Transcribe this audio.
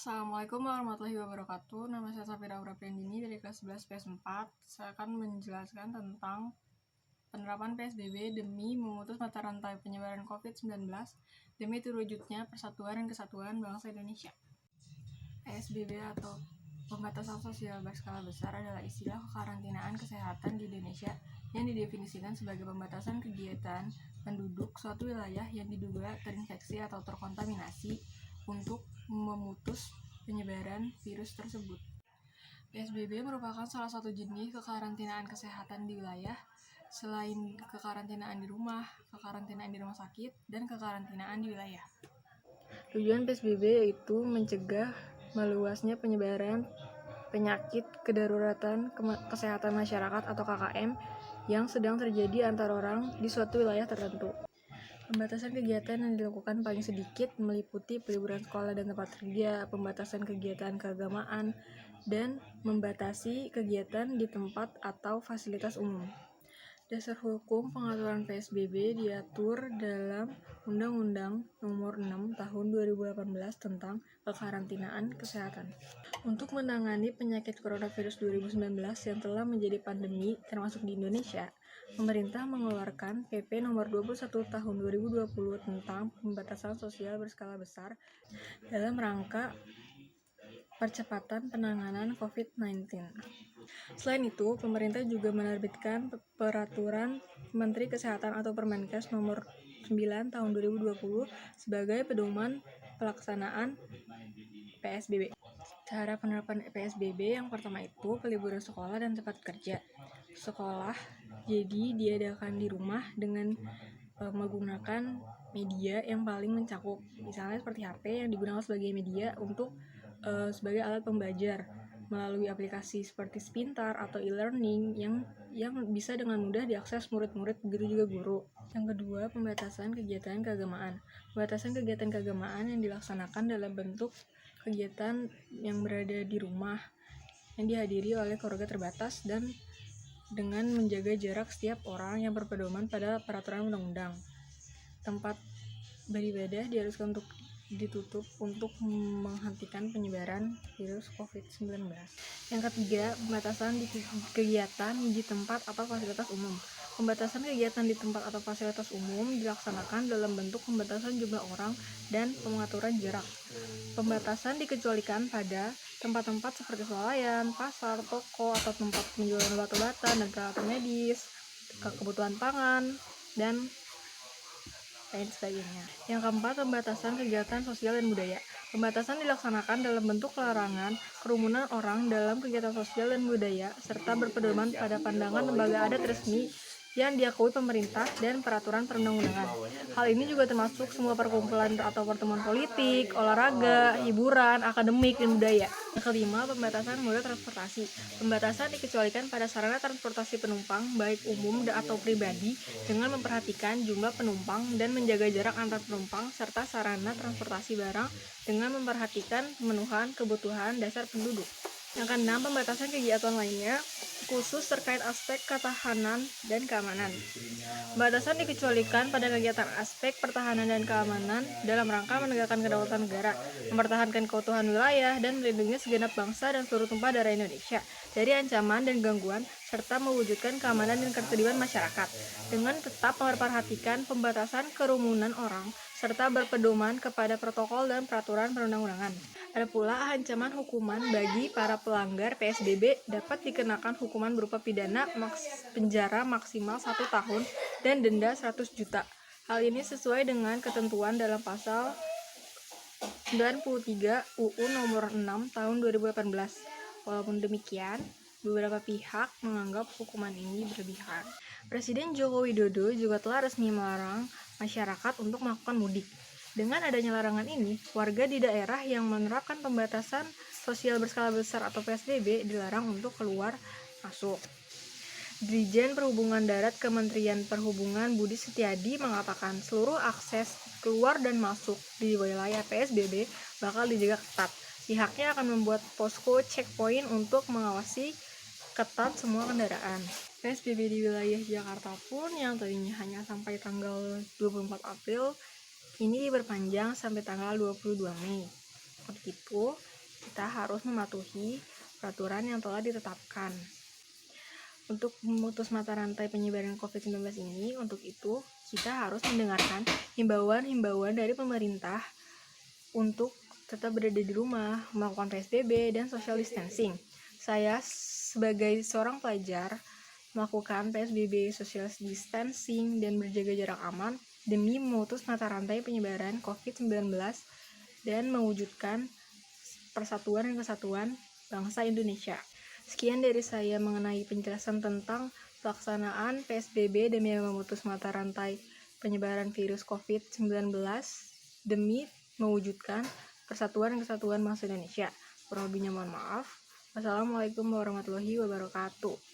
Assalamualaikum warahmatullahi wabarakatuh. Nama saya Safira Aura Priyandini dari kelas 11 PS4. Saya akan menjelaskan tentang penerapan PSBB demi memutus mata rantai penyebaran COVID-19 demi terwujudnya persatuan dan kesatuan bangsa Indonesia. PSBB atau pembatasan sosial berskala besar adalah istilah kekarantinaan kesehatan di Indonesia yang didefinisikan sebagai pembatasan kegiatan penduduk suatu wilayah yang diduga terinfeksi atau terkontaminasi untuk memutus penyebaran virus tersebut. PSBB merupakan salah satu jenis kekarantinaan kesehatan di wilayah selain kekarantinaan di rumah, kekarantinaan di rumah sakit, dan kekarantinaan di wilayah. Tujuan PSBB yaitu mencegah meluasnya penyebaran penyakit kedaruratan kesehatan masyarakat atau KKM yang sedang terjadi antar orang di suatu wilayah tertentu. Pembatasan kegiatan yang dilakukan paling sedikit meliputi peliburan sekolah dan tempat kerja, pembatasan kegiatan keagamaan, dan membatasi kegiatan di tempat atau fasilitas umum. Dasar hukum pengaturan PSBB diatur dalam Undang-Undang Nomor 6 Tahun 2018 tentang Kekarantinaan Kesehatan. Untuk menangani penyakit coronavirus 2019 yang telah menjadi pandemi termasuk di Indonesia, pemerintah mengeluarkan PP Nomor 21 Tahun 2020 tentang pembatasan sosial berskala besar dalam rangka percepatan penanganan COVID-19. Selain itu, pemerintah juga menerbitkan Peraturan Menteri Kesehatan atau Permenkes Nomor 9 Tahun 2020 sebagai pedoman pelaksanaan PSBB. Cara penerapan PSBB yang pertama itu peliburan sekolah dan tempat kerja. Sekolah jadi diadakan di rumah dengan menggunakan media yang paling mencakup, misalnya seperti HP yang digunakan sebagai media untuk sebagai alat pembelajar melalui aplikasi seperti Spintar atau e-learning yang bisa dengan mudah diakses murid-murid, begitu juga guru. Yang kedua, pembatasan kegiatan keagamaan. Pembatasan kegiatan keagamaan yang dilaksanakan dalam bentuk kegiatan yang berada di rumah yang dihadiri oleh keluarga terbatas dan dengan menjaga jarak setiap orang yang berpedoman pada peraturan undang-undang. Tempat beribadah diharuskan untuk ditutup untuk menghentikan penyebaran virus COVID-19. Yang ketiga, pembatasan kegiatan di tempat atau fasilitas umum. Pembatasan kegiatan di tempat atau fasilitas umum dilaksanakan dalam bentuk pembatasan jumlah orang dan pengaturan jarak. Pembatasan dikecualikan pada tempat-tempat seperti swalayan, pasar, toko, atau tempat penjualan obat-obatan dan peralatan medis, kebutuhan pangan, dan lain sebagainya. Yang keempat, pembatasan kegiatan sosial dan budaya. Pembatasan dilaksanakan dalam bentuk larangan kerumunan orang dalam kegiatan sosial dan budaya serta berpedoman pada pandangan lembaga adat resmi yang diakui pemerintah dan peraturan perundang-undangan. Hal ini juga termasuk semua perkumpulan atau pertemuan politik, olahraga, hiburan, akademik, dan budaya. Yang kelima, pembatasan moda transportasi. Pembatasan dikecualikan pada sarana transportasi penumpang, baik umum atau pribadi, dengan memperhatikan jumlah penumpang dan menjaga jarak antar penumpang, serta sarana transportasi barang dengan memperhatikan pemenuhan kebutuhan dasar penduduk. Yang keenam, pembatasan kegiatan lainnya khusus terkait aspek ketahanan dan keamanan. Pembatasan dikecualikan pada kegiatan aspek pertahanan dan keamanan dalam rangka menegakkan kedaulatan negara, mempertahankan keutuhan wilayah, dan melindungi segenap bangsa dan seluruh tumpah darah Indonesia dari ancaman dan gangguan, serta mewujudkan keamanan dan ketertiban masyarakat, dengan tetap memperhatikan pembatasan kerumunan orang, serta berpedoman kepada protokol dan peraturan perundang-undangan. Ada pula ancaman hukuman bagi para pelanggar PSBB dapat dikenakan hukuman berupa pidana penjara maksimal 1 tahun dan denda 100 juta. Hal ini sesuai dengan ketentuan dalam pasal 93 UU Nomor 6 Tahun 2018. Walaupun demikian, beberapa pihak menganggap hukuman ini berlebihan. Presiden Joko Widodo juga telah resmi melarang masyarakat untuk melakukan mudik. Dengan adanya larangan ini, warga di daerah yang menerapkan pembatasan sosial berskala besar atau PSBB dilarang untuk keluar masuk. Dirjen Perhubungan Darat Kementerian Perhubungan Budi Setiadi mengatakan seluruh akses keluar dan masuk di wilayah PSBB bakal dijaga ketat. Pihaknya akan membuat posko checkpoint untuk mengawasi ketat semua kendaraan. PSBB di wilayah Jakarta pun yang tadinya hanya sampai tanggal 24 April ini diperpanjang sampai tanggal 22 Mei. Seperti itu. kita harus mematuhi peraturan yang telah ditetapkan. Untuk memutus mata rantai penyebaran COVID-19 ini, untuk itu kita harus mendengarkan himbauan-himbauan dari pemerintah untuk tetap berada di rumah, melakukan PSBB, dan social distancing. Saya sebagai seorang pelajar melakukan PSBB, social distancing, dan berjaga jarak aman demi memutus mata rantai penyebaran COVID-19 dan mewujudkan persatuan dan kesatuan bangsa Indonesia. Sekian dari saya mengenai penjelasan tentang pelaksanaan PSBB demi memutus mata rantai penyebaran virus COVID-19 demi mewujudkan persatuan dan kesatuan bangsa Indonesia. Kurang lebihnya mohon maaf. Wassalamualaikum warahmatullahi wabarakatuh.